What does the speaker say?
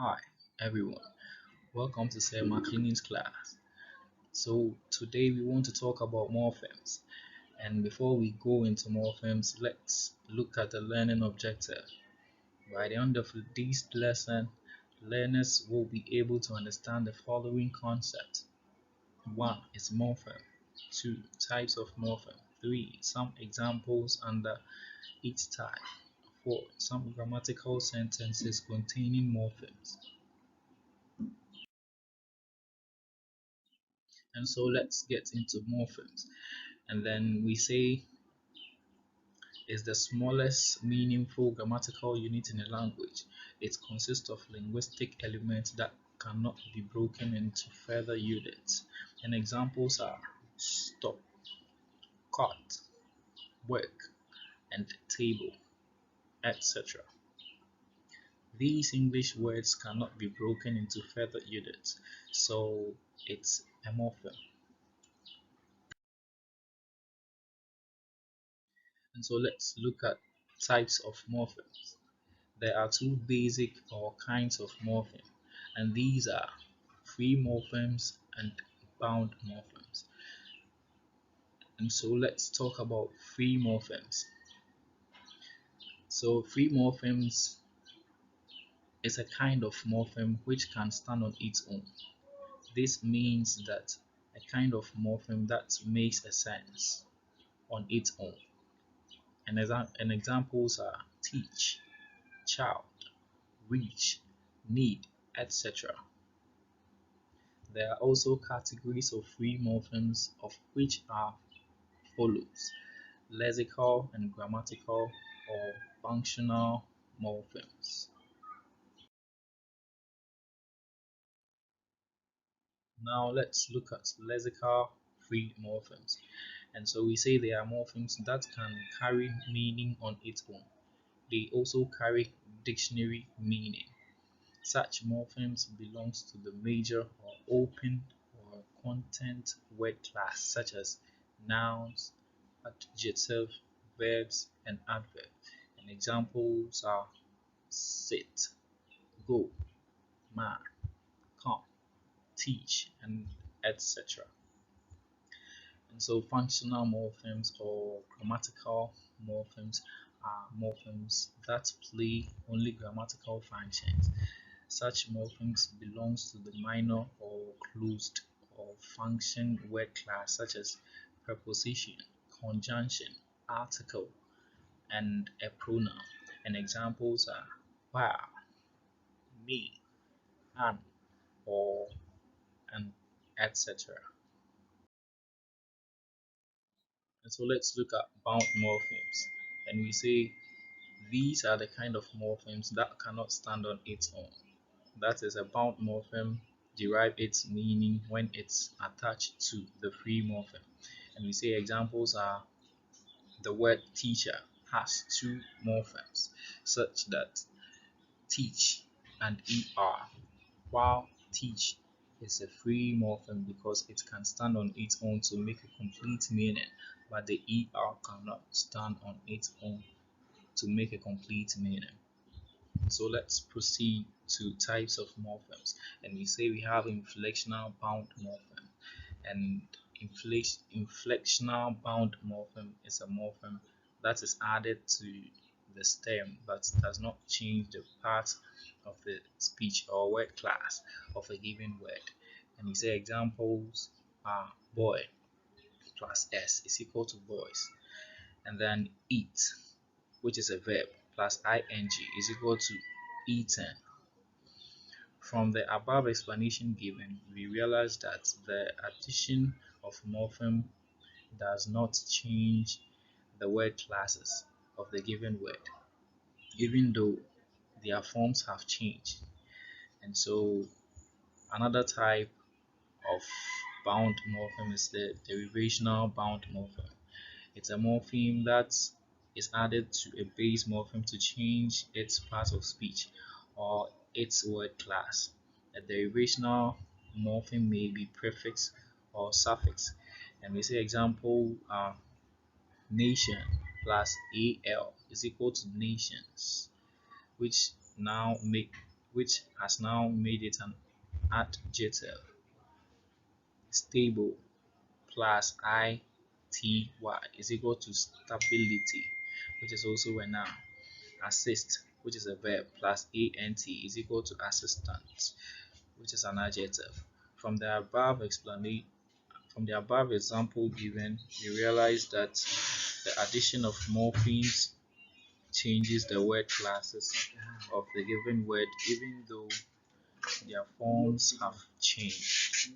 Hi everyone, welcome to Sir Macklin's class. So today we want to talk about morphemes. And before we go into morphemes, let's look at the learning objective. By the end of this lesson, learners will be able to understand the following concepts. 1 is morpheme. 2 types of morpheme. 3 some examples under each type. 4 some grammatical sentences containing morphemes. And so let's get into morphemes. And then we say is the smallest meaningful grammatical unit in a language. It consists of linguistic elements that cannot be broken into further units. And examples are stop, cut, work, and table, etc. These English words cannot be broken into further units, so it's a morpheme. And so let's look at types of morphemes. There are two basic or kinds of morpheme, and these are free morphemes and bound morphemes. And so let's talk about free morphemes. So free morphemes is a kind of morpheme which can stand on its own. This means that a kind of morpheme that makes a sense on its own. And examples are teach, child, reach, need, etc. There are also categories of free morphemes of which are follows: lexical and grammatical or functional morphemes. Now let's look at lexical free morphemes. And so we say they are morphemes that can carry meaning on its own. They also carry dictionary meaning. Such morphemes belongs to the major or open or content word class such as nouns, adjective, verbs, and adverbs. And examples are sit, go, man, come, teach, and etc. And so functional morphemes or grammatical morphemes are morphemes that play only grammatical functions. Such morphemes belongs to the minor or closed or function word class such as preposition, conjunction, article, and a pronoun. And examples are wow, me, an, or and etc. And so let's look at bound morphemes. And we say these are the kind of morphemes that cannot stand on its own. That is, a bound morpheme derive its meaning when it's attached to the free morpheme. And we say examples are the word teacher has two morphemes such that teach and er, while teach is a free morpheme because it can stand on its own to make a complete meaning, but the er cannot stand on its own to make a complete meaning. So let's proceed to types of morphemes. And we say we have inflectional bound morpheme. And inflectional bound morpheme is a morpheme that is added to the stem but does not change the part of the speech or word class of a given word. And we say examples are boy plus s is equal to boys, and then eat, which is a verb, plus ing is equal to eaten. From the above explanation given, we realize that the addition of morpheme does not change the word classes of the given word, even though their forms have changed. And so another type of bound morpheme is the derivational bound morpheme. It's a morpheme that is added to a base morpheme to change its part of speech or its word class. A derivational morpheme may be prefix or suffix. And we say example nation plus al is equal to nations, which now make which has now made it an adjective. Stable plus ity is equal to stability, which is also a noun. Assist, which is a verb, plus ant is equal to assistant, which is an adjective. From the above explanation, from the above example given, we realize that the addition of morphemes changes the word classes of the given word even though their forms have changed.